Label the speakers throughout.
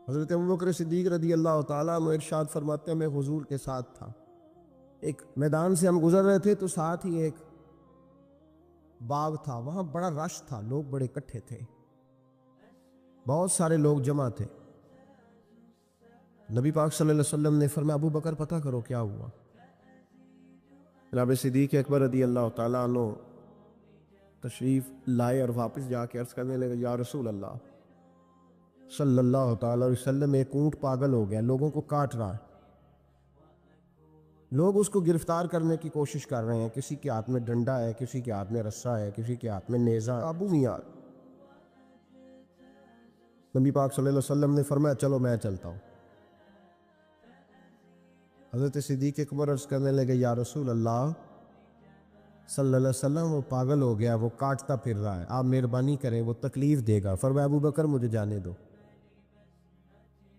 Speaker 1: حضرت ابوبکر صدیق رضی اللہ تعالیٰ عنہ ارشاد فرماتے ہیں میں حضور کے ساتھ تھا، ایک میدان سے ہم گزر رہے تھے تو ساتھ ہی ایک باغ تھا، وہاں بڑا رش تھا، لوگ بڑے اکٹھے تھے، بہت سارے لوگ جمع تھے۔ نبی پاک صلی اللہ علیہ وسلم نے فرمایا ابو بکر پتہ کرو کیا ہوا۔ جناب صدیق اکبر رضی اللہ تعالیٰ عنہ تشریف لائے اور واپس جا کے عرض کرنے لگے یا رسول اللہ صلی اللہ تعالیٰ علیہ وسلم، ایک اونٹ پاگل ہو گیا، لوگوں کو کاٹ رہا ہے، لوگ اس کو گرفتار کرنے کی کوشش کر رہے ہیں، کسی کے ہاتھ میں ڈنڈا ہے، کسی کے ہاتھ میں رسا ہے، کسی کے ہاتھ میں نیزہ ہے، ابو میاں۔ نبی پاک صلی اللہ علیہ وسلم نے فرمایا چلو میں چلتا ہوں۔ حضرت صدیق اکبر عرض کرنے لگے یا رسول اللہ صلی اللہ علیہ وسلم، وہ پاگل ہو گیا، وہ کاٹتا پھر رہا ہے، آپ مہربانی کریں، وہ تکلیف دے گا۔ فرمایا ابو بکر مجھے جانے دو۔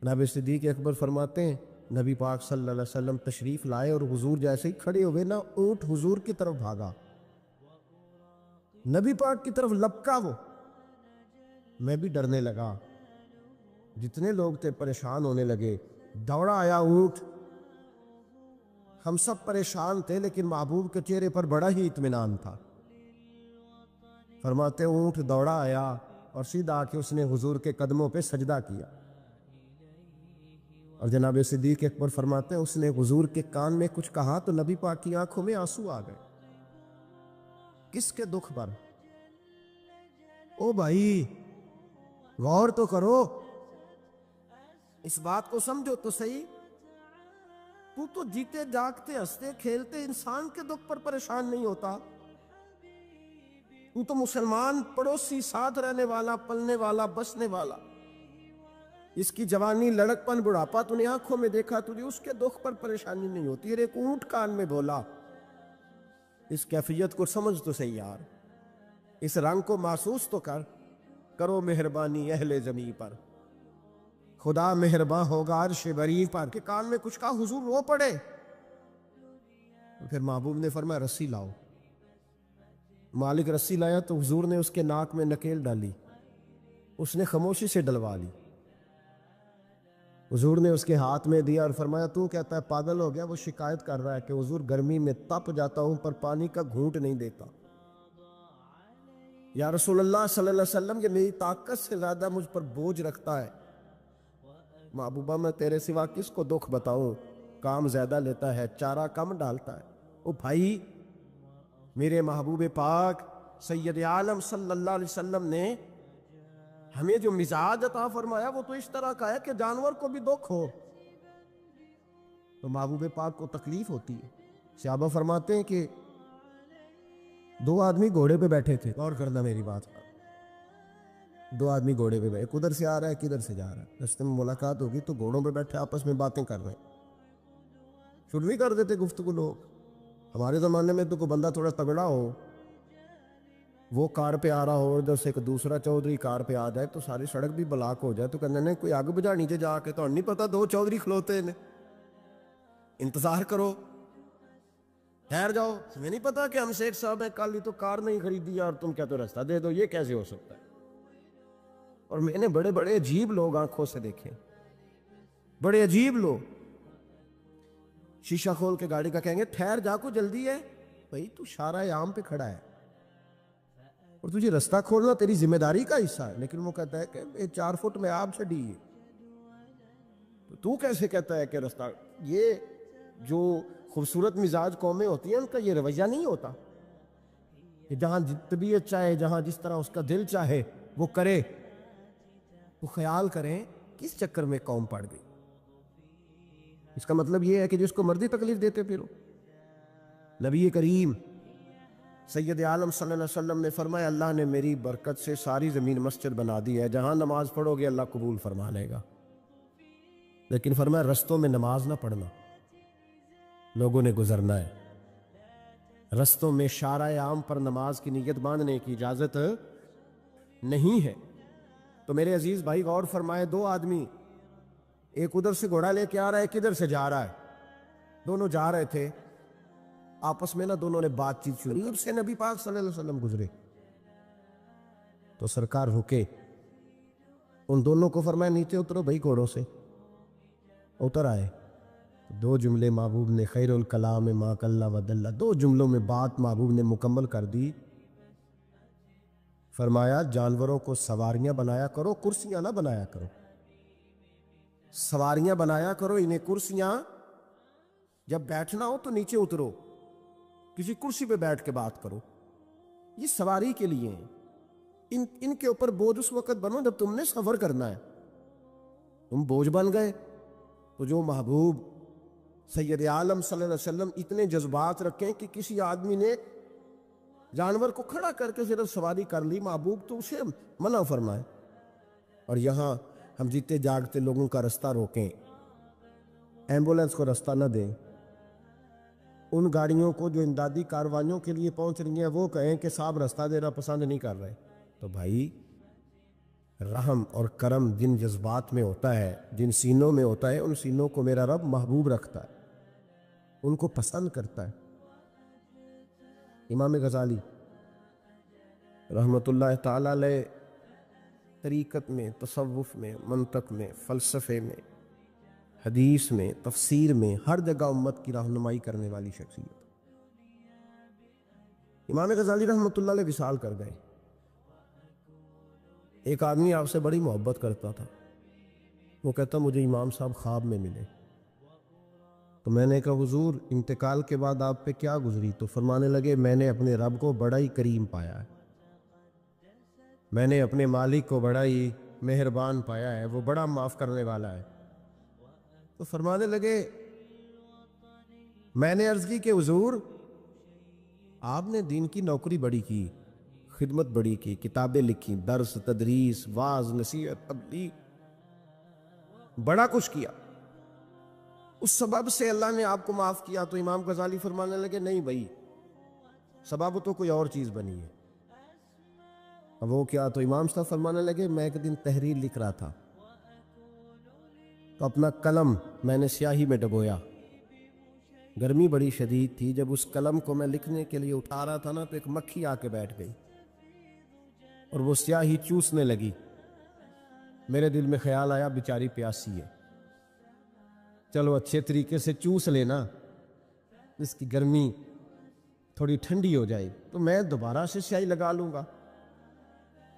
Speaker 1: جناب صدیق اکبر فرماتے ہیں نبی پاک صلی اللہ علیہ وسلم تشریف لائے اور حضور جیسے ہی کھڑے ہوئے نا، اونٹ حضور کی طرف بھاگا، نبی پاک کی طرف لپکا وہ۔ میں بھی ڈرنے لگا، جتنے لوگ تھے پریشان ہونے لگے، دوڑا آیا اونٹ، ہم سب پریشان تھے لیکن محبوب کے چہرے پر بڑا ہی اطمینان تھا۔ فرماتے اونٹ دوڑا آیا اور سیدھا آ کے اس نے حضور کے قدموں پہ سجدہ کیا، اور جناب صدیق اکبر فرماتے ہیں اس نے حضور کے کان میں کچھ کہا تو نبی پاک کی آنکھوں میں آنسو آ گئے۔ کس کے دکھ پر؟ او بھائی غور تو کرو، اس بات کو سمجھو تو صحیح، تو جیتے جاگتے ہنستے کھیلتے انسان کے دکھ پر پریشان نہیں ہوتا، تو مسلمان پڑوسی ساتھ رہنے والا، پلنے والا، بسنے والا، اس کی جوانی لڑک پن بڑھاپا تو نے آنکھوں میں دیکھا، تجھے اس کے دکھ پر پریشانی نہیں ہوتی۔ ایک اونٹ کان میں بولا، اس کیفیت کو سمجھ تو صحیح یار، اس رنگ کو محسوس تو کرو مہربانی اہل زمین پر، خدا مہرباں ہوگا عرش بری پر، کہ کان میں کچھ کہا حضور رو پڑے۔ پھر محبوب نے فرمایا رسی لاؤ، مالک رسی لایا تو حضور نے اس کے ناک میں نکیل ڈالی، اس نے خاموشی سے ڈلوا لی، حضور نے اس کے ہاتھ میں دیا اور فرمایا تو کہتا ہے پاگل ہو گیا، وہ شکایت کر رہا ہے کہ حضور گرمی میں تپ جاتا ہوں پر پانی کا گھونٹ نہیں دیتا۔ یا رسول اللہ صلی اللہ علیہ وسلم، یہ میری طاقت سے زیادہ مجھ پر بوجھ رکھتا ہے، محبوبہ میں تیرے سوا کس کو دکھ بتاؤں، کام زیادہ لیتا ہے چارہ کم ڈالتا ہے۔ او بھائی، میرے محبوب پاک سید عالم صلی اللہ علیہ وسلم نے ہمیں جو مزاج عطا فرمایا وہ تو اس طرح کا ہے کہ جانور کو بھی دکھ ہو تو محبوب پاک کو تکلیف ہوتی ہے۔ صحابہ فرماتے ہیں کہ دو آدمی گھوڑے پہ بیٹھے تھے، غور کرنا میری بات کا، دو آدمی گھوڑے پہ بیٹھے، کدھر سے آ رہا ہے کدھر سے جا رہا ہے، رستے میں ملاقات ہوگی تو گھوڑوں پہ بیٹھے آپس میں باتیں کر رہے ہیں، شروع نہیں کر دیتے گفتگو لوگ۔ ہمارے زمانے میں تو کوئی بندہ تھوڑا تگڑا ہو، وہ کار پہ آ رہا ہو اور ادھر سے ایک دوسرا چودھری کار پہ آ جائے تو ساری سڑک بھی بلاک ہو جائے تو کہنے نے کوئی آگ بجھا نیچے جا کے، تو نہیں پتا دو چودھری کھلوتے ہیں، انتظار کرو، ٹھہر جاؤ، تمہیں نہیں پتا کہ ہم شیخ صاحب ہیں، کل ہی تو کار نہیں خریدی اور تم کہتے ہو راستہ دے دو، یہ کیسے ہو سکتا ہے؟ اور میں نے بڑے بڑے عجیب لوگ آنکھوں سے دیکھے، بڑے عجیب لوگ شیشہ کھول کے گاڑی کا کہیں گے ٹھہر جا کو جلدی ہے، بھائی تو شارع عام پہ کھڑا ہے اور تجھے رستہ کھولنا تیری ذمہ داری کا حصہ ہے، لیکن وہ کہتا ہے کہ 4 فٹ میں آپ چڑھی ہے تو کیسے کہتا ہے کہ رستہ؟ یہ جو خوبصورت مزاج قومیں ہوتی ہیں ان کا یہ رویہ نہیں ہوتا کہ جہاں طبیعت چاہے، جہاں جس طرح اس کا دل چاہے وہ کرے۔ تو خیال کریں کس چکر میں قوم پڑ گئی، اس کا مطلب یہ ہے کہ جس کو مرضی تکلیف دیتے پھرو۔ نبی کریم سید عالم صلی اللہ علیہ وسلم نے فرمایا اللہ نے میری برکت سے ساری زمین مسجد بنا دی ہے، جہاں نماز پڑھو گے اللہ قبول فرما لے گا، لیکن فرمایا رستوں میں نماز نہ پڑھنا، لوگوں نے گزرنا ہے، رستوں میں شارع عام پر نماز کی نیت باندھنے کی اجازت نہیں ہے۔ تو میرے عزیز بھائی غور فرمائے، دو آدمی، ایک ادھر سے گھوڑا لے کے آ رہا ہے، ایک ادھر سے جا رہا ہے، دونوں جا رہے تھے، آپس میں دونوں نے بات چیت شروع، قریب سے نبی پاک صلی اللہ علیہ وسلم گزرے تو سرکار رکے، ان دونوں کو فرمایا نیچے اترو بھائی گھوڑوں سے. اتر آئے. 2 جملے محبوب نے، خیر الکلام ما قل و دل، 2 جملوں میں بات محبوب نے مکمل کر دی. فرمایا جانوروں کو سواریاں بنایا کرو، کرسیاں نہ بنایا کرو. سواریاں بنایا کرو، انہیں کرسیاں. جب بیٹھنا ہو تو نیچے اترو، کسی کرسی پہ بیٹھ کے بات کرو. یہ سواری کے لیے ہیں. ان کے اوپر بوجھ اس وقت بنو جب تم نے سفر کرنا ہے. تم بوجھ بن گئے تو جو محبوب سید عالم صلی اللہ علیہ وسلم اتنے جذبات رکھیں کہ کسی آدمی نے جانور کو کھڑا کر کے صرف سواری کر لی، محبوب تو اسے منع فرمائے. اور یہاں ہم جیتے جاگتے لوگوں کا رستہ روکیں، ایمبولنس کو رستہ نہ دیں. ان گاڑیوں کو جو امدادی کاروائیوں کے لیے پہنچ رہی ہیں وہ کہیں کہ صاحب رستہ دینا پسند نہیں کر رہے. تو بھائی رحم اور کرم جن جذبات میں ہوتا ہے، جن سینوں میں ہوتا ہے، ان سینوں کو میرا رب محبوب رکھتا ہے، ان کو پسند کرتا ہے. امام غزالی رحمۃ اللہ تعالی علیہ طریقت میں، تصوف میں، منطق میں، فلسفے میں، حدیث میں، تفسیر میں، ہر جگہ امت کی رہنمائی کرنے والی شخصیت. امام غزالی رحمۃ اللہ علیہ وصال کر گئے. ایک آدمی آپ سے بڑی محبت کرتا تھا، وہ کہتا مجھے امام صاحب خواب میں ملے. تو میں نے کہا حضور انتقال کے بعد آپ پہ کیا گزری؟ تو فرمانے لگے میں نے اپنے رب کو بڑا ہی کریم پایا ہے، میں نے اپنے مالک کو بڑا ہی مہربان پایا ہے، وہ بڑا معاف کرنے والا ہے. تو فرمانے لگے میں نے عرض کی کہ حضور آپ نے دین کی نوکری بڑی کی، خدمت بڑی کی، کتابیں لکھی، درس، تدریس، واعظ، نصیحت، تبلیغ، بڑا کچھ کیا، اس سبب سے اللہ نے آپ کو معاف کیا. تو امام غزالی فرمانے لگے نہیں بھائی، سبب تو کوئی اور چیز بنی ہے. اب وہ کیا؟ تو امام صاحب فرمانے لگے میں ایک دن تحریر لکھ رہا تھا تو اپنا قلم میں نے سیاہی میں ڈبویا. گرمی بڑی شدید تھی. جب اس قلم کو میں لکھنے کے لیے اٹھا رہا تھا نا تو ایک مکھی آ کے بیٹھ گئی اور وہ سیاہی چوسنے لگی. میرے دل میں خیال آیا بیچاری پیاسی ہے، چلو اچھے طریقے سے چوس لینا، اس کی گرمی تھوڑی ٹھنڈی ہو جائے تو میں دوبارہ سے سیاہی لگا لوں گا.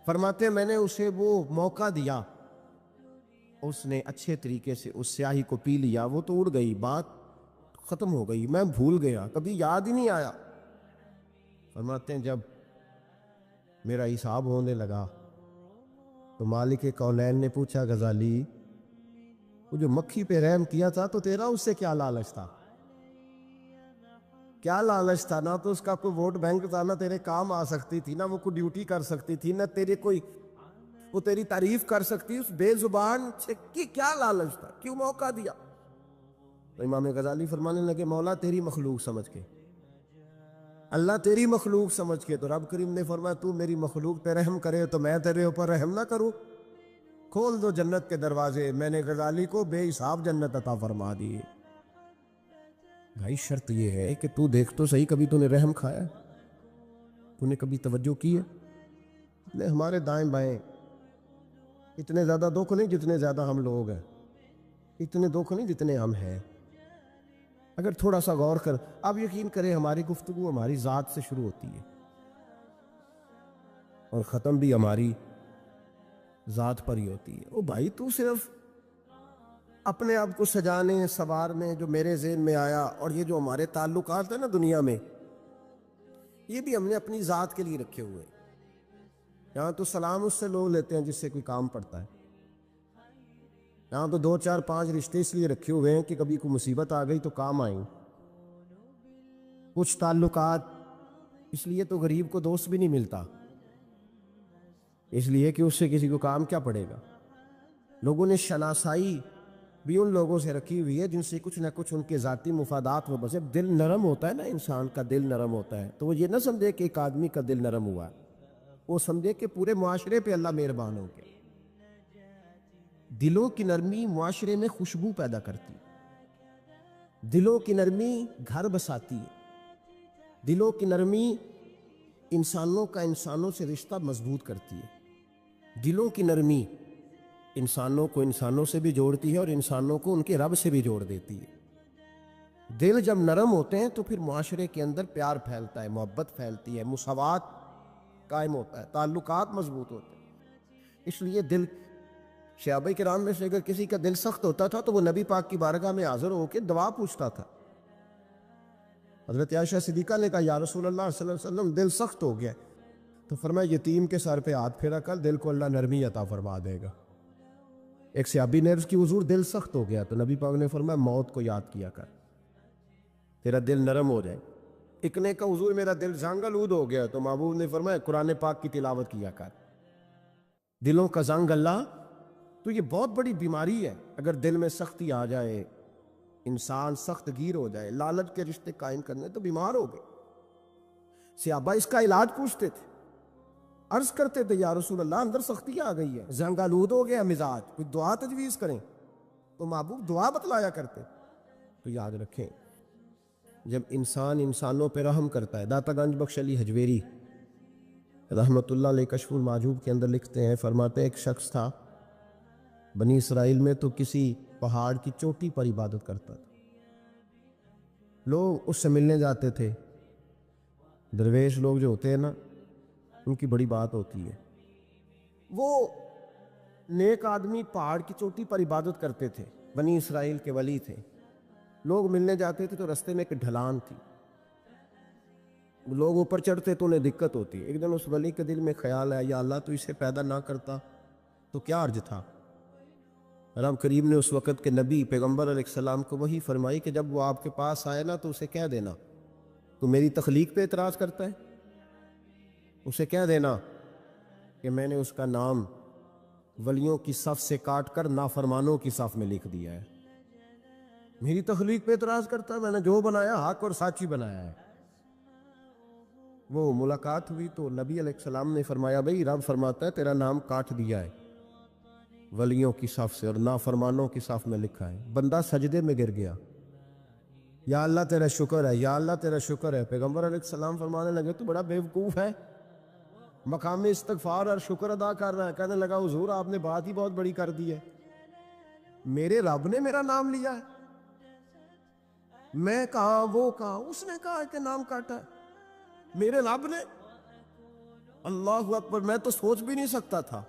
Speaker 1: فرماتے ہیں میں نے اسے وہ موقع دیا، اس نے اچھے طریقے سے اس سیاہی کو پی لیا، وہ تو اڑ گئی، بات ختم ہو گئی، میں بھول گیا، کبھی یاد ہی نہیں آیا. فرماتے ہیں جب میرا حساب ہونے لگا تو مالک کونین نے پوچھا غزالی وہ جو مکھی پہ رحم کیا تھا تو تیرا اس سے کیا لالچ تھا؟ کیا لالچ تھا؟ نہ تو اس کا کوئی ووٹ بینک تھا، نہ تیرے کام آ سکتی تھی، نہ وہ کوئی ڈیوٹی کر سکتی تھی، نہ تیرے کوئی وہ تیری تعریف کر سکتی. اس بے زبان سے کیا لالچ تھا؟ کیوں موقع دیا؟ تو امام غزالی فرمانے لگے مولا تیری مخلوق سمجھ کے، اللہ تیری مخلوق سمجھ کے. تو رب کریم نے فرمایا تو میری مخلوق پہ رحم کرے تو میں تیرے اوپر رحم نہ کروں؟ کھول دو جنت کے دروازے، میں نے غزالی کو بے حساب جنت عطا فرما دی. بھائی شرط یہ ہے کہ تو دیکھ تو صحیح، کبھی تو نے رحم کھایا؟ تو نے کبھی توجہ کی ہے؟ ہمارے دائیں بائیں اتنے زیادہ دکھ نہیں جتنے زیادہ ہم لوگ ہیں، اتنے دکھ نہیں جتنے ہم ہیں. اگر تھوڑا سا غور کر، آپ یقین کریں ہماری گفتگو ہماری ذات سے شروع ہوتی ہے اور ختم بھی ہماری ذات پر ہی ہوتی ہے. او بھائی تو صرف اپنے آپ کو سجانے سنوارنے، جو میرے ذہن میں آیا، اور یہ جو ہمارے تعلقات ہیں نا دنیا میں، یہ بھی ہم نے اپنی ذات کے لیے رکھے ہوئے. یہاں تو سلام اس سے لوگ لیتے ہیں جس سے کوئی کام پڑتا ہے، یہاں تو 2 4 5 رشتے اس لیے رکھے ہوئے ہیں کہ کبھی کوئی مصیبت آ گئی تو کام آئیں. کچھ تعلقات اس لیے تو غریب کو دوست بھی نہیں ملتا، اس لیے کہ اس سے کسی کو کام کیا پڑے گا. لوگوں نے شناسائی بھی ان لوگوں سے رکھی ہوئی ہے جن سے کچھ نہ کچھ ان کے ذاتی مفادات میں بس. دل نرم ہوتا ہے نا، انسان کا دل نرم ہوتا ہے، تو وہ یہ نہ سمجھے کہ ایک آدمی کا دل نرم ہوا ہے، وہ سمجھے کہ پورے معاشرے پہ اللہ مہربان ہو گیا. دلوں کی نرمی معاشرے میں خوشبو پیدا کرتی، دلوں کی نرمی گھر بساتی ہے، دلوں کی نرمی انسانوں کا انسانوں سے رشتہ مضبوط کرتی ہے. دلوں کی نرمی انسانوں کو انسانوں سے بھی جوڑتی ہے اور انسانوں کو ان کے رب سے بھی جوڑ دیتی ہے۔ دل جب نرم ہوتے ہیں تو پھر معاشرے کے اندر پیار پھیلتا ہے، محبت پھیلتی ہے، مساوات قائم ہوتا ہے، تعلقات مضبوط ہوتے ہیں۔ اس لیے دل صحابہ کرام میں سے اگر کسی کا دل سخت ہوتا تھا تو وہ نبی پاک کی بارگاہ میں حاضر ہو کے دعا پوچھتا تھا۔ حضرت عائشہ صدیقہ نے کہا یا رسول اللہ صلی اللہ علیہ وسلم دل سخت ہو گیا، تو فرمایا یتیم کے سر پہ ہاتھ پھیرا کر، دل کو اللہ نرمی عطا فرما دے گا۔ ایک صحابی نے عرض کی حضور دل سخت ہو گیا، تو نبی پاک نے فرمایا موت کو یاد کیا کر، تیرا دل نرم ہو جائے۔ ایک نے کہا حضور میرا دل زنگ آلود ہو گیا، تو محبوب نے فرمایا قرآن پاک کی تلاوت کیا کر۔ دلوں کا زنگ اللہ تو یہ بہت بڑی بیماری ہے۔ اگر دل میں سختی آ جائے، انسان سخت گیر ہو جائے، لالچ کے رشتے قائم کرنے، تو بیمار ہو گئے۔ صحابہ اس کا علاج پوچھتے تھے، عرض کرتے تھے یا رسول اللہ اندر سختی آ گئی ہے، زنگ آلود ہو گیا مزاج، کوئی دعا تجویز کریں، تو محبوب دعا بتلایا کرتے۔ تو یاد رکھیں جب انسان انسانوں پہ رحم کرتا ہے، داتا گنج بخش علی حجویری رحمت اللہ علیہ کشف المعجوب کے اندر لکھتے ہیں، فرماتے ہیں ایک شخص تھا بنی اسرائیل میں، تو کسی پہاڑ کی چوٹی پر عبادت کرتا تھا۔ لوگ اس سے ملنے جاتے تھے، درویش لوگ جو ہوتے ہیں نا، ان کی بڑی بات ہوتی ہے۔ وہ نیک آدمی پہاڑ کی چوٹی پر عبادت کرتے تھے، بنی اسرائیل کے ولی تھے۔ لوگ ملنے جاتے تھے تو رستے میں ایک ڈھلان تھی، لوگ اوپر چڑھتے تو انہیں دقت ہوتی۔ ایک دن اس ولی کے دل میں خیال آیا یا اللہ تو اسے پیدا نہ کرتا تو کیا عرض تھا۔ رب کریم نے اس وقت کے نبی پیغمبر علیہ السلام کو وحی فرمائی کہ جب وہ آپ کے پاس آئے نا تو اسے کہہ دینا تو میری تخلیق پہ اعتراض کرتا ہے، اسے کہہ دینا کہ میں نے اس کا نام ولیوں کی صف سے کاٹ کر نافرمانوں کی صف میں لکھ دیا ہے۔ میری تخلیق پہ اعتراض کرتا ہے، میں نے جو بنایا حق اور سچ ہی بنایا ہے۔ وہ ملاقات ہوئی تو نبی علیہ السلام نے فرمایا بھئی رب فرماتا ہے تیرا نام کاٹ دیا ہے ولیوں کی صف سے اور نافرمانوں کی صف میں لکھا ہے۔ بندہ سجدے میں گر گیا، یا اللہ تیرا شکر ہے، یا اللہ تیرا شکر ہے۔ پیغمبر علیہ السلام فرمانے لگے تو بڑا بیوقوف ہے، مقام استغفار اور شکر ادا کر رہا ہے۔ کہنے لگا حضور آپ نے بات ہی بہت بڑی کر دی ہے، میرے رب نے میرا نام لیا ہے، میں کہا وہ کہا، اس نے کہا کہ نام کاٹا ہے، میرے رب نے۔ اللہ اکبر، میں تو سوچ بھی نہیں سکتا تھا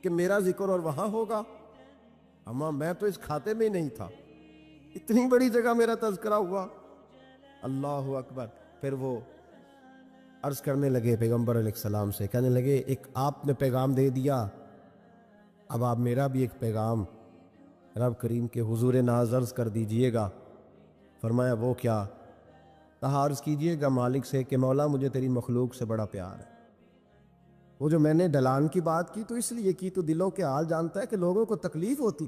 Speaker 1: کہ میرا ذکر اور وہاں ہوگا، اما میں تو اس کھاتے میں ہی نہیں تھا، اتنی بڑی جگہ میرا تذکرہ ہوا۔ اللہ اکبر۔ پھر وہ عرض کرنے لگے پیغمبر علیہ السلام سے، کہنے لگے ایک آپ نے پیغام دے دیا، اب آپ میرا بھی ایک پیغام رب کریم کے حضور ناز عرض کر دیجئے گا۔ فرمایا وہ کیا؟ کہا عرض کیجئے گا مالک سے کہ مولا مجھے تیری مخلوق سے بڑا پیار ہے۔ وہ جو میں نے ڈھلان کی بات کی تو اس لیے کی تو دلوں کے حال جانتا ہے کہ لوگوں کو تکلیف ہوتی،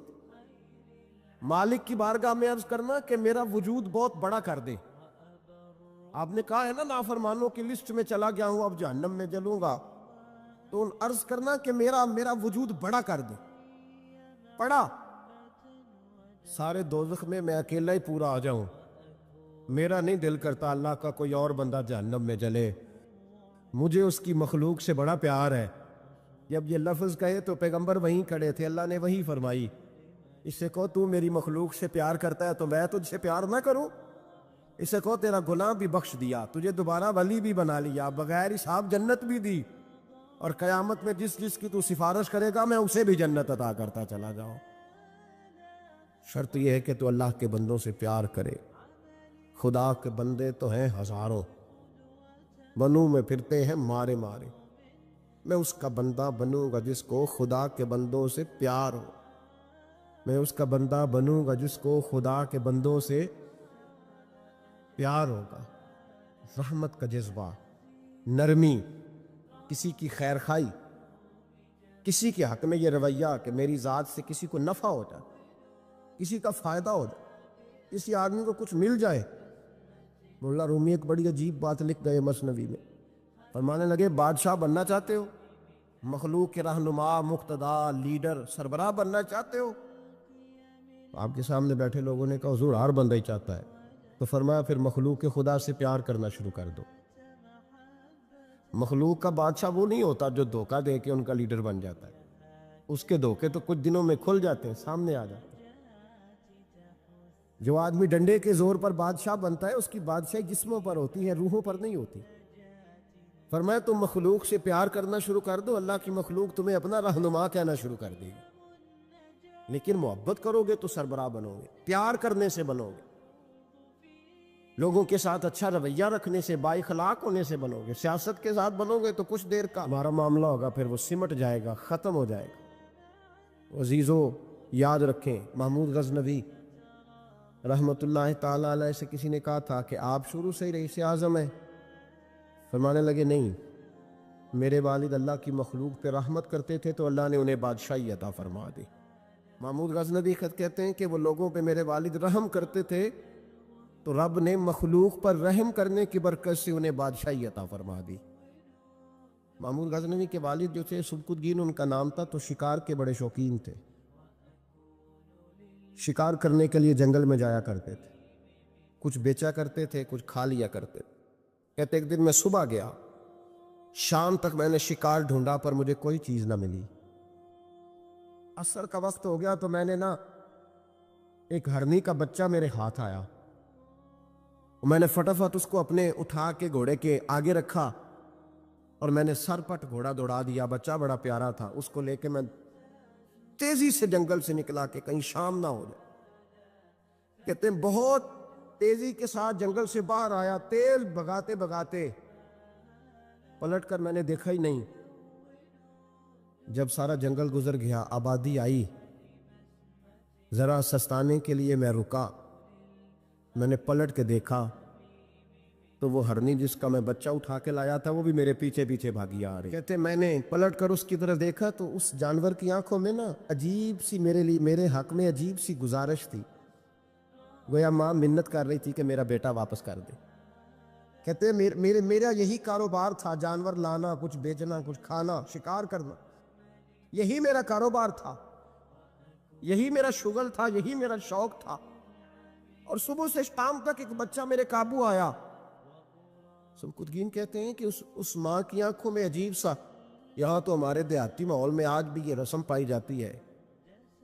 Speaker 1: مالک کی بارگاہ میں عرض کرنا کہ میرا وجود بہت بڑا کر دے۔ آپ نے کہا ہے نا نافرمانوں کی لسٹ میں چلا گیا ہوں، اب جہنم میں جلوں گا، تو عرض کرنا کہ میرا وجود بڑا کر دے۔ پڑا سارے دوزخ میں میں اکیلا ہی پورا آ جاؤں، میرا نہیں دل کرتا اللہ کا کوئی اور بندہ جہنم میں جلے، مجھے اس کی مخلوق سے بڑا پیار ہے۔ جب یہ لفظ کہے تو پیغمبر وہیں کھڑے تھے، اللہ نے وہی فرمائی، اس سے کہو تو میری مخلوق سے پیار کرتا ہے تو میں تجھ سے پیار نہ کروں؟ اس سے کہو تیرا گناہ بھی بخش دیا، تجھے دوبارہ ولی بھی بنا لیا، بغیر حساب جنت بھی دی، اور قیامت میں جس جس کی تو سفارش کرے گا میں اسے بھی جنت عطا کرتا چلا جاؤں۔ شرط یہ ہے کہ تو اللہ کے بندوں سے پیار کرے۔ خدا کے بندے تو ہیں ہزاروں، بنوں میں پھرتے ہیں مارے مارے، میں اس کا بندہ بنوں گا جس کو خدا کے بندوں سے پیار ہو، میں اس کا بندہ بنوں گا جس کو خدا کے بندوں سے پیار ہوگا۔ رحمت کا جذبہ، نرمی، کسی کی خیر خواہی، کسی کے حق میں یہ رویہ کہ میری ذات سے کسی کو نفع ہو جائے، کسی کا فائدہ ہو جائے، کسی آدمی کو کچھ مل جائے۔ مولا رومی ایک بڑی عجیب بات لکھ گئے مثنوی میں، فرمانے لگے بادشاہ بننا چاہتے ہو، مخلوق کے رہنما، مقتدا، لیڈر، سربراہ بننا چاہتے ہو؟ آپ کے سامنے بیٹھے لوگوں نے کہا حضور ہر بندہ ہی چاہتا ہے، تو فرمایا پھر مخلوق کے خدا سے پیار کرنا شروع کر دو۔ مخلوق کا بادشاہ وہ نہیں ہوتا جو دھوکہ دے کے ان کا لیڈر بن جاتا ہے، اس کے دھوکے تو کچھ دنوں میں کھل جاتے ہیں، سامنے آ جاتے ہیں۔ جو آدمی ڈنڈے کے زور پر بادشاہ بنتا ہے اس کی بادشاہی جسموں پر ہوتی ہے، روحوں پر نہیں ہوتی۔ فرمایا تم مخلوق سے پیار کرنا شروع کر دو، اللہ کی مخلوق تمہیں اپنا رہنما کہنا شروع کر دے گی۔ لیکن محبت کرو گے تو سربراہ بنو گے، پیار کرنے سے بنو گے، لوگوں کے ساتھ اچھا رویہ رکھنے سے، با اخلاق ہونے سے بنو گے۔ سیاست کے ساتھ بنو گے تو کچھ دیر کا ہمارا معاملہ ہوگا، پھر وہ سمٹ جائے گا، ختم ہو جائے گا۔ عزیزو یاد رکھیں، محمود غزنوی رحمت اللہ تعالیٰ علیہ سے کسی نے کہا تھا کہ آپ شروع سے ہی رئیس اعظم ہیں؟ فرمانے لگے نہیں، میرے والد اللہ کی مخلوق پہ رحمت کرتے تھے تو اللہ نے انہیں بادشاہی عطا فرما دی۔ محمود غزنوی خود کہتے ہیں کہ وہ لوگوں پہ میرے والد رحم کرتے تھے تو رب نے مخلوق پر رحم کرنے کی برکت سے انہیں بادشاہی عطا فرما دی۔ محمود غزنوی کے والد جو تھے سبکتگین ان کا نام تھا، تو شکار کے بڑے شوقین تھے، شکار کرنے کے لیے جنگل میں جایا کرتے تھے، کچھ بیچا کرتے تھے، کچھ کھا لیا کرتے تھے۔ کہتے ایک دن میں صبح گیا، شام تک میں نے شکار ڈھونڈا پر مجھے کوئی چیز نہ ملی۔ عصر کا وقت ہو گیا تو میں نے ایک ہرنی کا بچہ میرے ہاتھ آیا، میں نے فٹافٹ اس کو اپنے اٹھا کے گھوڑے کے آگے رکھا اور میں نے سر پٹ گھوڑا دوڑا دیا۔ بچہ بڑا پیارا تھا، اس کو لے کے میں تیزی سے جنگل سے نکلا کہ کہیں شام نہ ہو جائے۔ کہتے ہیں بہت تیزی کے ساتھ جنگل سے باہر آیا، تیز بھگاتے بھگاتے پلٹ کر میں نے دیکھا ہی نہیں۔ جب سارا جنگل گزر گیا، آبادی آئی، ذرا سستانے کے لیے میں رکا، میں نے پلٹ کے دیکھا تو وہ ہرنی جس کا میں بچہ اٹھا کے لایا تھا وہ بھی میرے پیچھے پیچھے بھاگی آ رہی۔ کہتے میں نے پلٹ کر اس کی طرف دیکھا تو اس جانور کی آنکھوں میں عجیب سی میرے حق میں عجیب سی گزارش تھی، گویا ماں منت کر رہی تھی کہ میرا بیٹا واپس کر دے۔ کہتے میرا یہی کاروبار تھا، جانور لانا، کچھ بیچنا، کچھ کھانا، شکار کرنا، یہی میرا کاروبار تھا، یہی میرا شغل تھا، یہی میرا شوق تھا، اور صبح سے شام تک ایک بچہ میرے قابو آیا۔ سبکتگین کہتے ہیں کہ اس ماں کی آنکھوں میں عجیب سا، یہاں تو ہمارے دیہاتی ماحول میں آج بھی یہ رسم پائی جاتی ہے،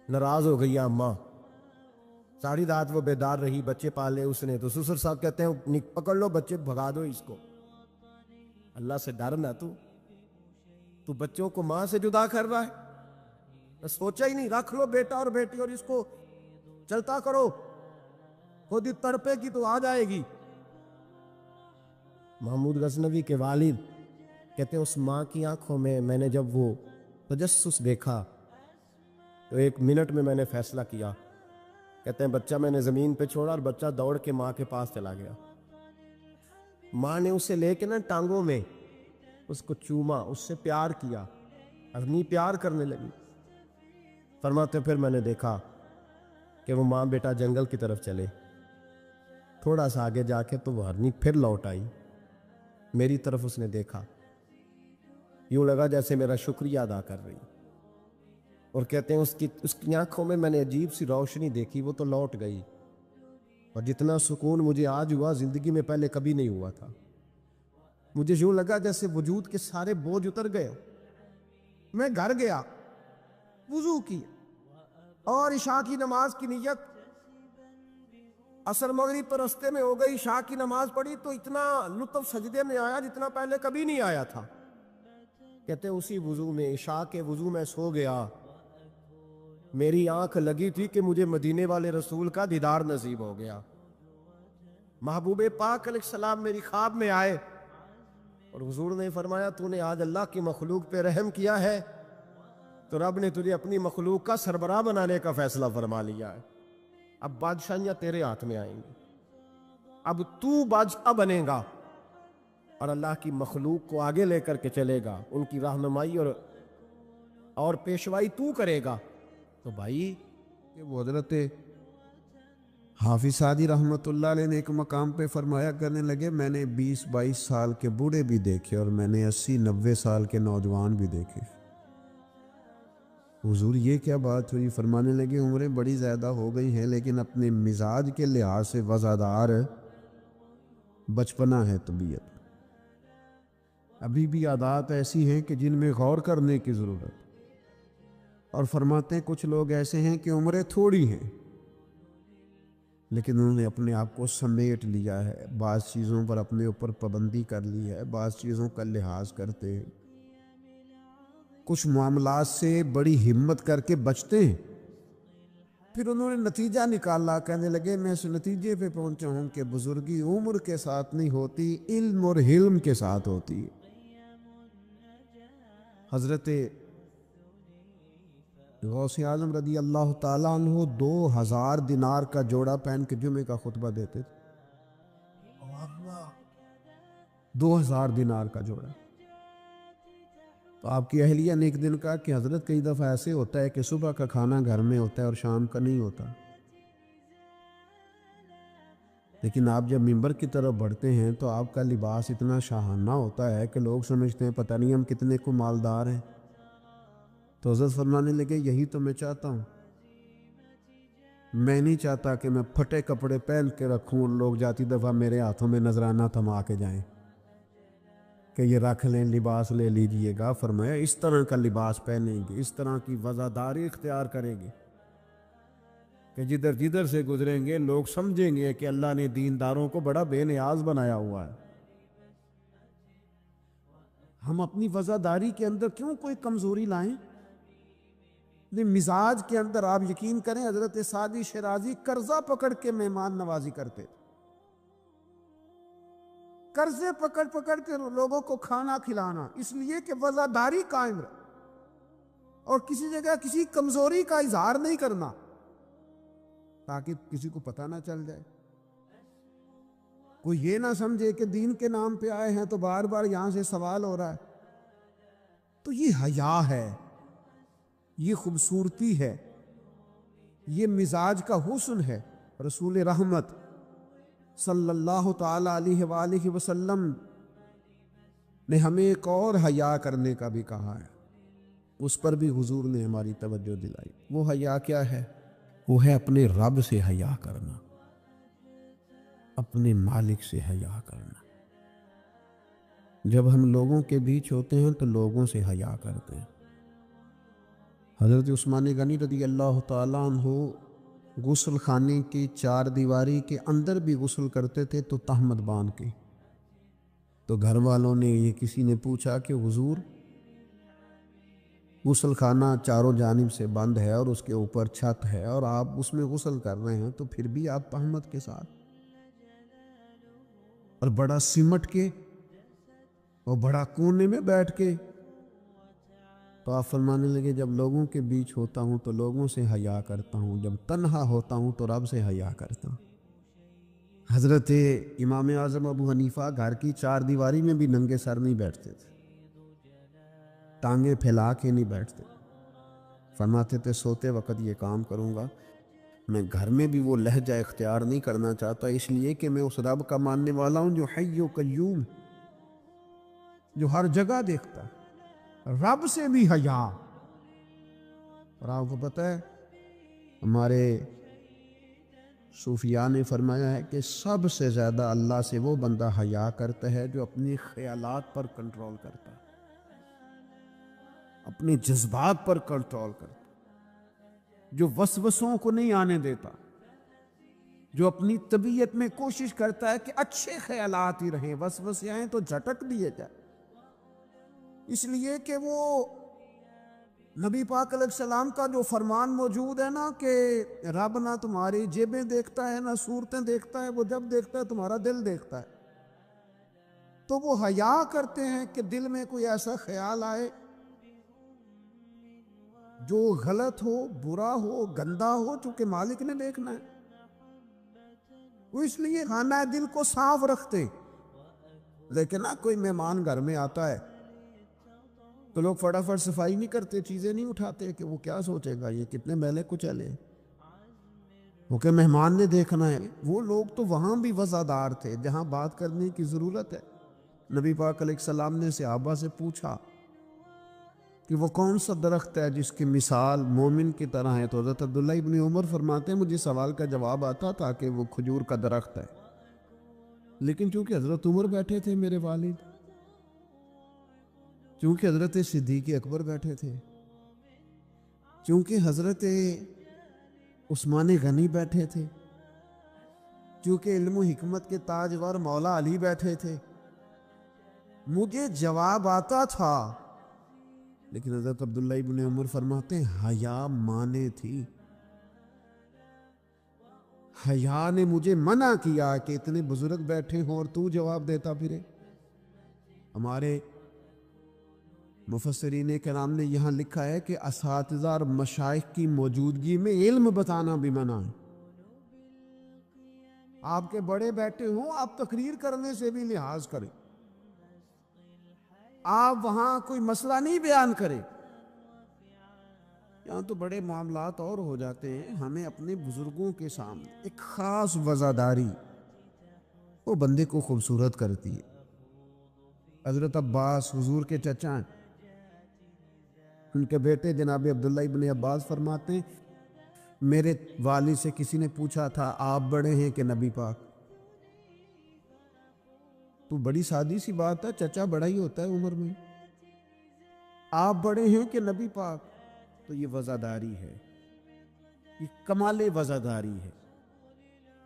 Speaker 1: ناراض ہو گئی اماں، ساری رات وہ بیدار رہی، بچے پالے اس نے، تو سسر صاحب کہتے ہیں پکڑ لو بچے، بھگا دو اس کو، اللہ سے ڈر نہ، تو بچوں کو ماں سے جدا کر رہا ہے، سوچا ہی نہیں، رکھ لو بیٹا اور بیٹی اور اس کو چلتا کرو، خود ہی تڑپے کی تو آ جائے گی۔ محمود غزنوی کے والد کہتے ہیں اس ماں کی آنکھوں میں نے جب وہ تجسس دیکھا تو ایک منٹ میں نے فیصلہ کیا۔ کہتے ہیں بچہ میں نے زمین پہ چھوڑا اور بچہ دوڑ کے ماں کے پاس چلا گیا۔ ماں نے اسے لے کے ٹانگوں میں اس کو چوما، اس سے پیار کیا، ہرنی پیار کرنے لگی۔ فرماتے پھر میں نے دیکھا کہ وہ ماں بیٹا جنگل کی طرف چلے، تھوڑا سا آگے جا کے تو وہ ہرنی پھر لوٹ آئی، میری طرف اس نے دیکھا، یوں لگا جیسے میرا شکریہ ادا کر رہی، اور کہتے ہیں اس کی آنکھوں میں نے عجیب سی روشنی دیکھی، وہ تو لوٹ گئی، اور جتنا سکون مجھے آج ہوا زندگی میں پہلے کبھی نہیں ہوا تھا۔ مجھے یوں لگا جیسے وجود کے سارے بوجھ اتر گئے۔ میں گھر گیا، وضو کی اور عشاء کی نماز کی نیت، عصر مغرب تو رستے میں ہو گئی، عشاء کی نماز پڑھی تو اتنا لطف سجدے میں آیا جتنا پہلے کبھی نہیں آیا تھا۔ کہتے ہیں اسی وضو میں، عشاء کے وضو میں سو گیا، میری آنکھ لگی تھی کہ مجھے مدینے والے رسول کا دیدار نصیب ہو گیا۔ محبوب پاک علیہ السلام میری خواب میں آئے اور حضور نے فرمایا تو نے آج اللہ کی مخلوق پہ رحم کیا ہے تو رب نے تجھے اپنی مخلوق کا سربراہ بنانے کا فیصلہ فرما لیا ہے، اب بادشاہیاں تیرے ہاتھ میں آئیں گی، اب تو بادشاہ بنے گا اور اللہ کی مخلوق کو آگے لے کر کے چلے گا، ان کی رہنمائی اور پیشوائی تو کرے گا۔ تو بھائی
Speaker 2: وہ حضرت حافظ سعدی رحمت اللہ علیہ نے ایک مقام پہ فرمایا کرنے لگے، میں نے 20-22 سال کے بوڑھے بھی دیکھے اور میں نے 80-90 سال کے نوجوان بھی دیکھے۔ حضور یہ کیا بات ہوئی؟ فرمانے لگے عمریں بڑی زیادہ ہو گئی ہیں لیکن اپنے مزاج کے لحاظ سے وزادار بچپنا ہے طبیعت، ابھی بھی عادات ایسی ہیں کہ جن میں غور کرنے کی ضرورت۔ اور فرماتے ہیں کچھ لوگ ایسے ہیں کہ عمریں تھوڑی ہیں لیکن انہوں نے اپنے آپ کو سمیٹ لیا ہے، بعض چیزوں پر اپنے اوپر پابندی کر لی ہے، بعض چیزوں کا لحاظ کرتے ہیں، کچھ معاملات سے بڑی ہمت کر کے بچتے ہیں۔ پھر انہوں نے نتیجہ نکالا، کہنے لگے میں اس نتیجے پہ پہنچا ہوں کہ بزرگی عمر کے ساتھ نہیں ہوتی، علم اور حلم کے ساتھ ہوتی ہے۔ حضرت غوث اعظم رضی اللہ تعالیٰ عنہ 2000 دینار کا جوڑا پہن کے جمعے کا خطبہ دیتے تھے۔ 2000 دینار کا جوڑا۔ تو آپ کی اہلیہ نے ایک دن کہا کہ حضرت کئی دفعہ ایسے ہوتا ہے کہ صبح کا کھانا گھر میں ہوتا ہے اور شام کا نہیں ہوتا، لیکن آپ جب منبر کی طرف بڑھتے ہیں تو آپ کا لباس اتنا شاہانہ ہوتا ہے کہ لوگ سمجھتے ہیں پتہ نہیں ہم کتنے کو مالدار ہیں۔ تو حضرت فرمانے لگے یہی تو میں چاہتا ہوں، میں نہیں چاہتا کہ میں پھٹے کپڑے پہن کے رکھوں اور لوگ جاتی دفعہ میرے ہاتھوں میں نذرانہ تھما کے جائیں کہ یہ رکھ لیں، لباس لے لیجئے گا۔ فرمایا اس طرح کا لباس پہنیں گے، اس طرح کی وزاداری اختیار کریں گے کہ جدھر جدھر سے گزریں گے لوگ سمجھیں گے کہ اللہ نے دینداروں کو بڑا بے نیاز بنایا ہوا ہے۔ ہم اپنی وزاداری کے اندر کیوں کوئی کمزوری لائیں؟ مزاج کے اندر آپ یقین کریں حضرت سعدی شیرازی قرضہ پکڑ کے مہمان نوازی کرتے، قرضے پکڑ پکڑ کے لوگوں کو کھانا کھلانا، اس لیے کہ وزاداری قائم رہے اور کسی جگہ کسی کمزوری کا اظہار نہیں کرنا تاکہ کسی کو پتہ نہ چل جائے، کوئی یہ نہ سمجھے کہ دین کے نام پہ آئے ہیں تو بار بار یہاں سے سوال ہو رہا ہے۔ تو یہ حیا ہے، یہ خوبصورتی ہے، یہ مزاج کا حسن ہے۔ رسول رحمت صلی اللہ تعالی علیہ وآلہ وسلم نے ہمیں ایک اور حیا کرنے کا بھی کہا ہے، اس پر بھی حضور نے ہماری توجہ دلائی۔ وہ حیا کیا ہے؟ وہ ہے اپنے رب سے حیا کرنا، اپنے مالک سے حیا کرنا۔ جب ہم لوگوں کے بیچ ہوتے ہیں تو لوگوں سے حیا کرتے ہیں۔ حضرت عثمان غنی رضی اللہ تعالیٰ عنہ غسل خانے کی 4 دیواری کے اندر بھی غسل کرتے تھے تو تہمت باندھ کے۔ تو گھر والوں نے یہ کسی نے پوچھا کہ حضور غسل خانہ چاروں جانب سے بند ہے اور اس کے اوپر چھت ہے اور آپ اس میں غسل کر رہے ہیں تو پھر بھی آپ تہمت کے ساتھ اور بڑا سمٹ کے اور بڑا کونے میں بیٹھ کے۔ تو آپ فرمانے لگے جب لوگوں کے بیچ ہوتا ہوں تو لوگوں سے حیا کرتا ہوں، جب تنہا ہوتا ہوں تو رب سے حیا کرتا ہوں۔ حضرت امام اعظم ابو حنیفہ گھر کی 4 دیواری میں بھی ننگے سر نہیں بیٹھتے تھے، ٹانگیں پھیلا کے نہیں بیٹھتے، فرماتے تھے سوتے وقت یہ کام کروں گا۔ میں گھر میں بھی وہ لہجہ اختیار نہیں کرنا چاہتا، اس لیے کہ میں اس رب کا ماننے والا ہوں جو حی و قیوم، جو ہر جگہ دیکھتا ہے، رب سے بھی حیا۔ اور آپ کو پتہ ہے ہمارے صوفیاء نے فرمایا ہے کہ سب سے زیادہ اللہ سے وہ بندہ حیا کرتا ہے جو اپنی خیالات پر کنٹرول کرتا ہے، اپنے جذبات پر کنٹرول کرتا ہے، جو وسوسوں کو نہیں آنے دیتا، جو اپنی طبیعت میں کوشش کرتا ہے کہ اچھے خیالات ہی رہیں، وسوسے آئیں تو جھٹک دیے جائے، اس لیے کہ وہ نبی پاک علیہ السلام کا جو فرمان موجود ہے نا کہ رب نہ تمہاری جیبیں دیکھتا ہے نہ صورتیں دیکھتا ہے، وہ جب دیکھتا ہے تمہارا دل دیکھتا ہے۔ تو وہ حیا کرتے ہیں کہ دل میں کوئی ایسا خیال آئے جو غلط ہو، برا ہو، گندا ہو، چونکہ مالک نے دیکھنا ہے، وہ اس لیے خانہ دل کو صاف رکھتے۔ لیکن نہ کوئی مہمان گھر میں آتا ہے تو لوگ فٹافٹ صفائی نہیں کرتے، چیزیں نہیں اٹھاتے کہ وہ کیا سوچے گا، یہ کتنے میلے کچیلے، وہ کہ مہمان نے دیکھنا ہے۔ وہ لوگ تو وہاں بھی وزادار تھے جہاں بات کرنے کی ضرورت ہے۔ نبی پاک علیہ السلام نے صحابہ سے پوچھا کہ وہ کون سا درخت ہے جس کی مثال مومن کی طرح ہے، تو حضرت عبداللہ ابن عمر فرماتے ہیں مجھے سوال کا جواب آتا تھا کہ وہ کھجور کا درخت ہے، لیکن چونکہ حضرت عمر بیٹھے تھے میرے والد، چونکہ حضرت صدیق اکبر بیٹھے تھے، چونکہ حضرت عثمان غنی بیٹھے تھے، چونکہ علم و حکمت کے تاجور مولا علی بیٹھے تھے، مجھے جواب آتا تھا، لیکن حضرت عبداللہ ابن عمر فرماتے ہیں حیا مانے تھی، حیا نے مجھے منع کیا کہ اتنے بزرگ بیٹھے ہوں اور تو جواب دیتا پھرے۔ ہمارے مفسرین کرام نے یہاں لکھا ہے کہ اساتذہ اور مشائخ کی موجودگی میں علم بتانا بھی منع ہے۔ آپ کے بڑے بیٹھے ہوں، آپ تقریر کرنے سے بھی لحاظ کریں، آپ وہاں کوئی مسئلہ نہیں بیان کریں۔ یہاں تو بڑے معاملات اور ہو جاتے ہیں، ہمیں اپنے بزرگوں کے سامنے ایک خاص وزاداری وہ بندے کو خوبصورت کرتی ہے۔ حضرت عباس حضور کے چچا ہیں، ان کے بیٹے جناب عبداللہ ابن عباس فرماتے ہیں میرے والد سے کسی نے پوچھا تھا آپ بڑے ہیں کہ نبی پاک؟ تو بڑی سادی سی بات ہے، چچا بڑا ہی ہوتا ہے عمر میں، آپ بڑے ہیں کہ نبی پاک؟ تو یہ وزاداری ہے، یہ کمال وزاداری ہے۔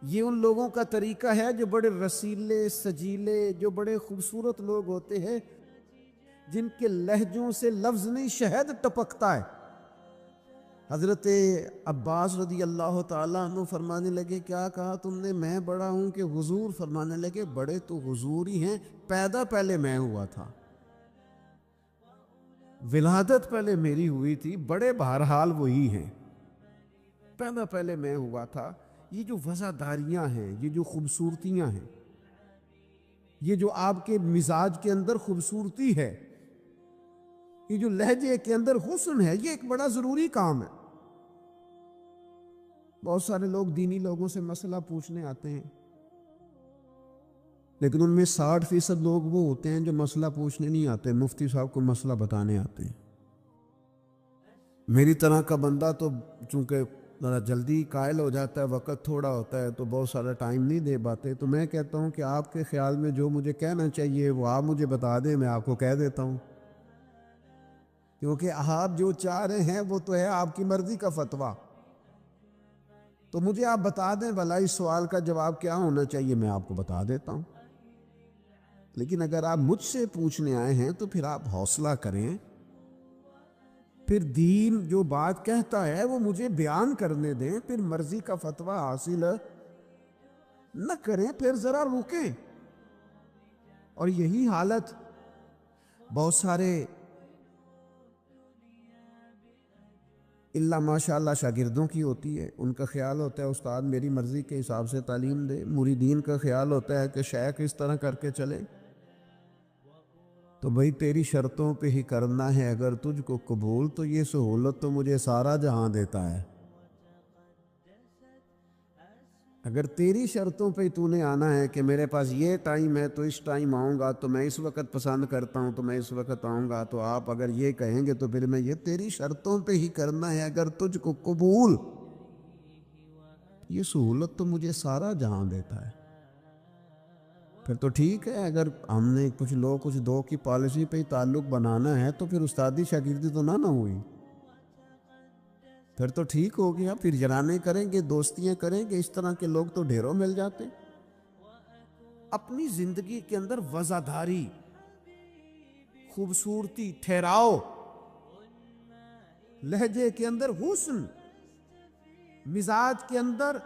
Speaker 2: یہ ان لوگوں کا طریقہ ہے جو بڑے رسیلے سجیلے، جو بڑے خوبصورت لوگ ہوتے ہیں، جن کے لہجوں سے لفظ نہیں شہد ٹپکتا ہے۔ حضرت عباس رضی اللہ تعالیٰ عنہ فرمانے لگے کیا کہا تم نے؟ میں بڑا ہوں کہ حضور؟ فرمانے لگے بڑے تو حضور ہی ہیں، پیدا پہلے میں ہوا تھا، ولادت پہلے میری ہوئی تھی، بڑے بہرحال وہی ہیں، پیدا پہلے میں ہوا تھا۔ یہ جو وزاداریاں ہیں، یہ جو خوبصورتیاں ہیں، یہ جو آپ کے مزاج کے اندر خوبصورتی ہے، یہ جو لہجے کے اندر حسن ہے، یہ ایک بڑا ضروری کام ہے۔ بہت سارے لوگ دینی لوگوں سے مسئلہ پوچھنے آتے ہیں، لیکن ان میں 60% لوگ وہ ہوتے ہیں جو مسئلہ پوچھنے نہیں آتے، مفتی صاحب کو مسئلہ بتانے آتے ہیں۔ میری طرح کا بندہ تو چونکہ ذرا جلدی قائل ہو جاتا ہے، وقت تھوڑا ہوتا ہے تو بہت سارا ٹائم نہیں دے پاتے، تو میں کہتا ہوں کہ آپ کے خیال میں جو مجھے کہنا چاہیے وہ آپ مجھے بتا دیں، میں آپ کو کہہ دیتا ہوں، کیونکہ آپ جو چاہ رہے ہیں وہ تو ہے آپ کی مرضی کا فتویٰ۔ تو مجھے آپ بتا دیں بھلا اس سوال کا جواب کیا ہونا چاہیے، میں آپ کو بتا دیتا ہوں۔ لیکن اگر آپ مجھ سے پوچھنے آئے ہیں تو پھر آپ حوصلہ کریں، پھر دین جو بات کہتا ہے وہ مجھے بیان کرنے دیں، پھر مرضی کا فتویٰ حاصل نہ کریں، پھر ذرا رکیں۔ اور یہی حالت بہت سارے اللہ ماشاء اللہ شاگردوں کی ہوتی ہے۔ ان کا خیال ہوتا ہے استاد میری مرضی کے حساب سے تعلیم دے، مریدین کا خیال ہوتا ہے کہ شیخ اس طرح کر کے چلے۔ تو بھئی تیری شرطوں پہ ہی کرنا ہے اگر تجھ کو قبول، تو یہ سہولت تو مجھے سارا جہاں دیتا ہے۔ اگر تیری شرطوں پہ تو نے آنا ہے کہ میرے پاس یہ ٹائم ہے تو اس ٹائم آؤں گا، تو میں اس وقت پسند کرتا ہوں تو میں اس وقت آؤں گا، تو آپ اگر یہ کہیں گے تو پھر میں یہ تیری شرطوں پہ ہی کرنا ہے اگر تجھ کو قبول، یہ سہولت تو مجھے سارا جہاں دیتا ہے۔ پھر تو ٹھیک ہے، اگر ہم نے کچھ لوگ کچھ دو کی پالیسی پہ ہی تعلق بنانا ہے تو پھر استادی شاگردی تو نہ ہوئی، پھر تو ٹھیک ہو گیا، پھر جرانے کریں گے، دوستیاں کریں گے، اس طرح کے لوگ تو ڈھیروں مل جاتے۔ اپنی زندگی کے اندر وزاداری، خوبصورتی، ٹھہراؤ، لہجے کے اندر حسن، مزاج کے اندر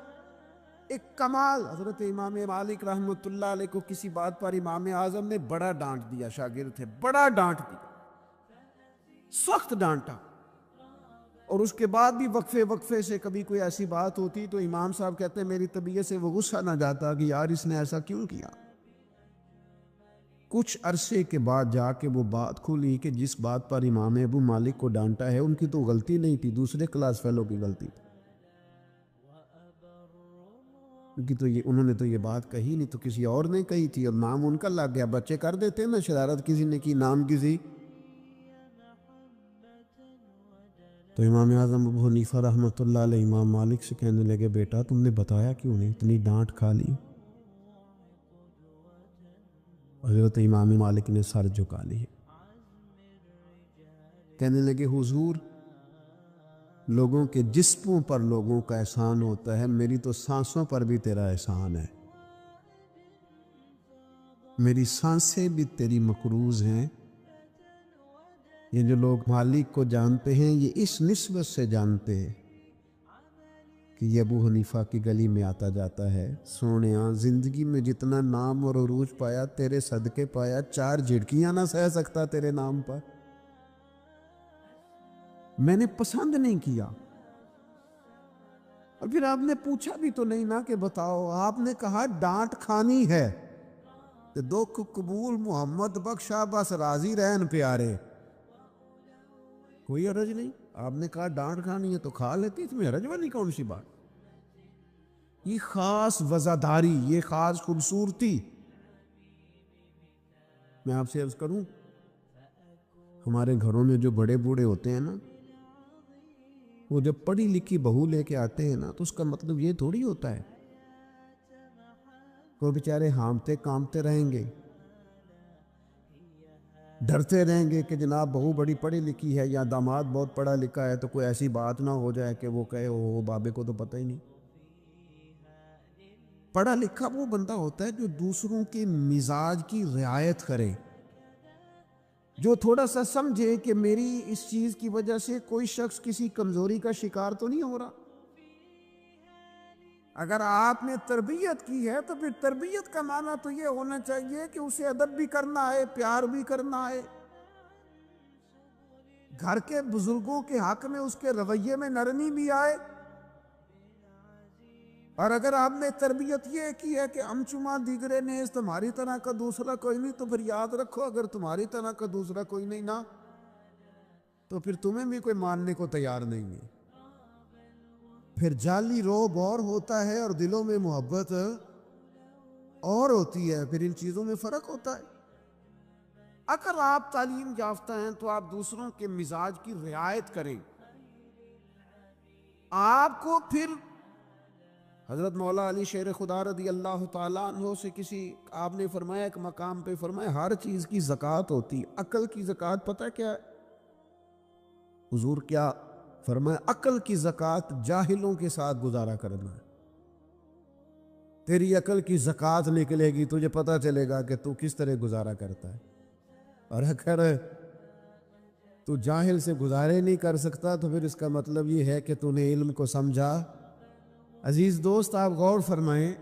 Speaker 2: ایک کمال۔ حضرت امام مالک رحمۃ اللہ علیہ کو کسی بات پر امام اعظم نے بڑا ڈانٹ دیا، شاگرد تھے، بڑا ڈانٹ دیا، سخت ڈانٹا، اور اس کے بعد بھی وقفے سے کبھی کوئی ایسی بات ہوتی تو امام صاحب کہتے ہیں میری طبیعت سے وہ غصہ نہ جاتا کہ یار اس نے ایسا کیوں کیا۔ کچھ عرصے کے بعد جا کے وہ بات کھلی کہ جس بات پر امام ابو مالک کو ڈانٹا ہے ان کی تو غلطی نہیں تھی، دوسرے کلاس فیلو کی غلطی تھی، کیونکہ انہوں نے تو یہ بات کہی نہیں، تو کسی اور نے کہی تھی اور نام ان کا لگ گیا۔ بچے کر دیتے ہیں نا شرارت، کسی نے کی، نام کسی۔ تو امام اعظم ابو حنیفہ رحمۃ اللہ علیہ امام مالک سے کہنے لگے بیٹا تم نے بتایا کیوں نہیں، اتنی ڈانٹ کھا لی۔ حضرت امام مالک نے سر جھکا لی، کہنے لگے حضور لوگوں کے جسموں پر لوگوں کا احسان ہوتا ہے، میری تو سانسوں پر بھی تیرا احسان ہے، میری سانسیں بھی تیری مقروض ہیں۔ یہ جو لوگ مالک کو جانتے ہیں یہ اس نسبت سے جانتے ہیں کہ یہ ابو حنیفہ کی گلی میں آتا جاتا ہے۔ سونیاں زندگی میں جتنا نام اور عروج پایا تیرے صدقے پایا، 4 جھڑکیاں نہ سہ سکتا تیرے نام پر، میں نے پسند نہیں کیا۔ اور پھر آپ نے پوچھا بھی تو نہیں نا کہ بتاؤ، آپ نے کہا ڈانٹ کھانی ہے تو دکھ قبول محمد بخشا بس راضی رہن پیارے، کوئی حرج نہیں۔ آپ نے کہا ڈانٹ کھانی ہے تو کھا لیتی، اس میں حرج والی کون سی بات؟ یہ خاص وزاداری، یہ خاص خوبصورتی۔ میں آپ سے عرض کروں، ہمارے گھروں میں جو بڑے بوڑھے ہوتے ہیں نا، وہ جب پڑھی لکھی بہو لے کے آتے ہیں نا تو اس کا مطلب یہ تھوڑی ہوتا ہے وہ بیچارے ہامتے کامتے رہیں گے، ڈرتے رہیں گے کہ جناب بہو بڑی پڑھی لکھی ہے یا داماد بہت پڑھا لکھا ہے تو کوئی ایسی بات نہ ہو جائے کہ وہ کہے او بابے کو تو پتہ ہی نہیں۔ پڑھا لکھا وہ بندہ ہوتا ہے جو دوسروں کے مزاج کی رعایت کرے، جو تھوڑا سا سمجھے کہ میری اس چیز کی وجہ سے کوئی شخص کسی کمزوری کا شکار تو نہیں ہو رہا۔ اگر آپ نے تربیت کی ہے تو پھر تربیت کا معنی تو یہ ہونا چاہیے کہ اسے ادب بھی کرنا ہے، پیار بھی کرنا ہے، گھر کے بزرگوں کے حق میں اس کے رویے میں نرمی بھی آئے۔ اور اگر آپ نے تربیت یہ کی ہے کہ امچما دیگرے نیز تمہاری طرح کا دوسرا کوئی نہیں، تو پھر یاد رکھو اگر تمہاری طرح کا دوسرا کوئی نہیں نا تو پھر تمہیں بھی کوئی ماننے کو تیار نہیں ہے۔ پھر جعلی روب اور ہوتا ہے اور دلوں میں محبت اور ہوتی ہے، پھر ان چیزوں میں فرق ہوتا ہے۔ اگر آپ تعلیم یافتہ ہیں تو آپ دوسروں کے مزاج کی رعایت کریں۔ آپ کو پھر حضرت مولا علی شیر خدا رضی اللہ تعالیٰ عنہ سے کسی آپ نے فرمایا ایک مقام پہ فرمایا ہر چیز کی زکوٰۃ ہوتی، عقل کی زکوٰۃ پتہ کیا ہے؟ حضور کیا فرمایا؟ عقل کی زکوٰۃ جاہلوں کے ساتھ گزارا کرنا ہے۔ تیری عقل کی زکوٰۃ نکلے گی، تجھے پتہ چلے گا کہ تو کس طرح گزارا کرتا ہے۔ اور اگر تو جاہل سے گزارے نہیں کر سکتا تو پھر اس کا مطلب یہ ہے کہ تو نے علم کو سمجھا۔ عزیز دوست آپ غور فرمائیں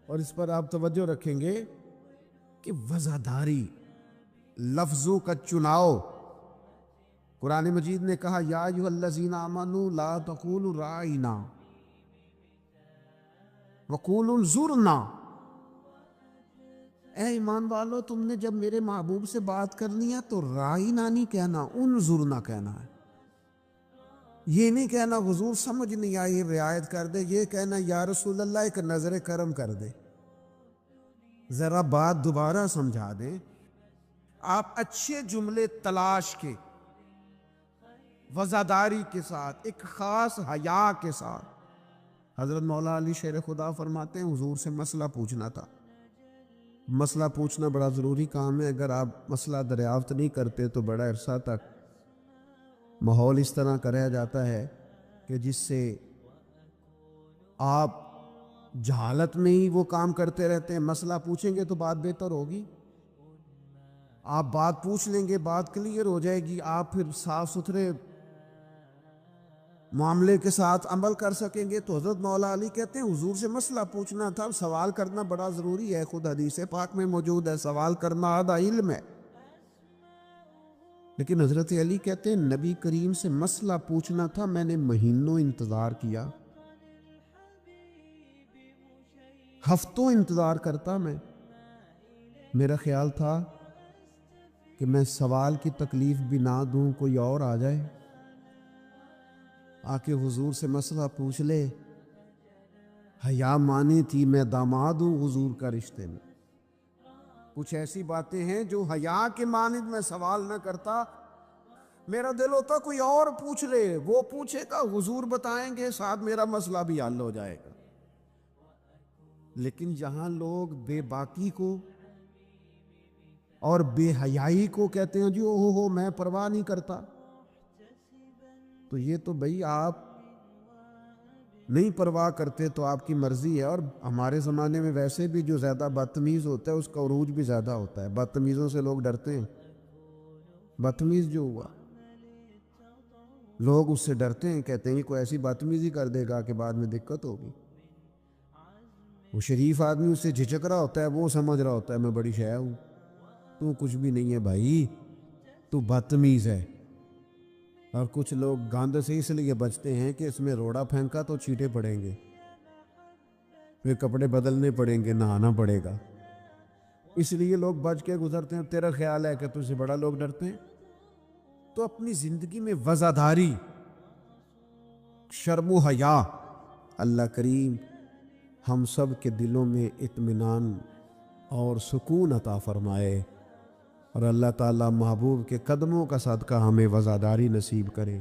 Speaker 2: اور اس پر آپ توجہ رکھیں گے کہ وزاداری، لفظوں کا چناؤ، قرآن مجید نے کہا یا ایھا الذین آمنوا لا تقولوا رائنا وقولوا انظرنا۔ اے ایمان والو، تم نے جب میرے محبوب سے بات کرنی ہے تو رائنا نہیں کہنا، انظرنا کہنا ہے۔ یہ نہیں کہنا حضور سمجھ نہیں آئی رعایت کر دے، یہ کہنا یا رسول اللہ ایک نظر کرم کر دے، ذرا بات دوبارہ سمجھا دیں۔ آپ اچھے جملے تلاش کے، وزاداری کے ساتھ، ایک خاص حیا کے ساتھ۔ حضرت مولا علی شیر خدا فرماتے ہیں حضور سے مسئلہ پوچھنا تھا۔ مسئلہ پوچھنا بڑا ضروری کام ہے، اگر آپ مسئلہ دریافت نہیں کرتے تو بڑا عرصہ تک ماحول اس طرح کا رہ جاتا ہے کہ جس سے آپ جہالت میں ہی وہ کام کرتے رہتے ہیں۔ مسئلہ پوچھیں گے تو بات بہتر ہوگی، آپ بات پوچھ لیں گے، بات کلیئر ہو جائے گی، آپ پھر صاف ستھرے معاملے کے ساتھ عمل کر سکیں گے۔ تو حضرت مولا علی کہتے ہیں حضور سے مسئلہ پوچھنا تھا، سوال کرنا بڑا ضروری ہے، خود حدیث پاک میں موجود ہے سوال کرنا آدھا علم ہے۔ لیکن حضرت علی کہتے ہیں نبی کریم سے مسئلہ پوچھنا تھا، میں نے مہینوں انتظار کیا، ہفتوں انتظار کرتا میں، میرا خیال تھا کہ میں سوال کی تکلیف بھی نہ دوں، کوئی اور آ جائے آ کے حضور سے مسئلہ پوچھ لے۔ حیا مانی تھی میں داماد ہوں حضور کا رشتے میں۔ کچھ ایسی باتیں ہیں جو حیا کے مانند میں سوال نہ کرتا، میرا دل ہوتا کوئی اور پوچھ لے، وہ پوچھے گا حضور بتائیں گے، ساتھ میرا مسئلہ بھی حل ہو جائے گا۔ لیکن جہاں لوگ بے باکی کو اور بے حیائی کو کہتے ہیں جی او ہو میں پرواہ نہیں کرتا، تو یہ تو بھئی آپ نہیں پرواہ کرتے تو آپ کی مرضی ہے. اور ہمارے زمانے میں ویسے بھی جو زیادہ بدتمیز ہوتا ہے اس کا عروج بھی زیادہ ہوتا ہے. بدتمیزوں سے لوگ ڈرتے ہیں. بدتمیز جو ہوا لوگ اس سے ڈرتے ہیں, کہتے ہیں کوئی ایسی بدتمیزی کر دے گا کہ بعد میں دقت ہوگی. وہ شریف آدمی اس سے جھجک رہا ہوتا ہے, وہ سمجھ رہا ہوتا ہے میں بڑی شے ہوں. تو کچھ بھی نہیں ہے بھائی, تو بدتمیز ہے. اور کچھ لوگ گاند سے اس لیے بچتے ہیں کہ اس میں روڑا پھینکا تو چیٹے پڑیں گے, پھر کپڑے بدلنے پڑیں گے, نہانا پڑے گا, اس لیے لوگ بچ کے گزرتے ہیں. تیرا خیال ہے کہ تجھ سے بڑا لوگ ڈرتے ہیں؟ تو اپنی زندگی میں وزاداری, شرم و حیا, اللہ کریم ہم سب کے دلوں میں اطمینان اور سکون عطا فرمائے, اور اللہ تعالیٰ محبوب کے قدموں کا صدقہ ہمیں وزاداری نصیب کرے.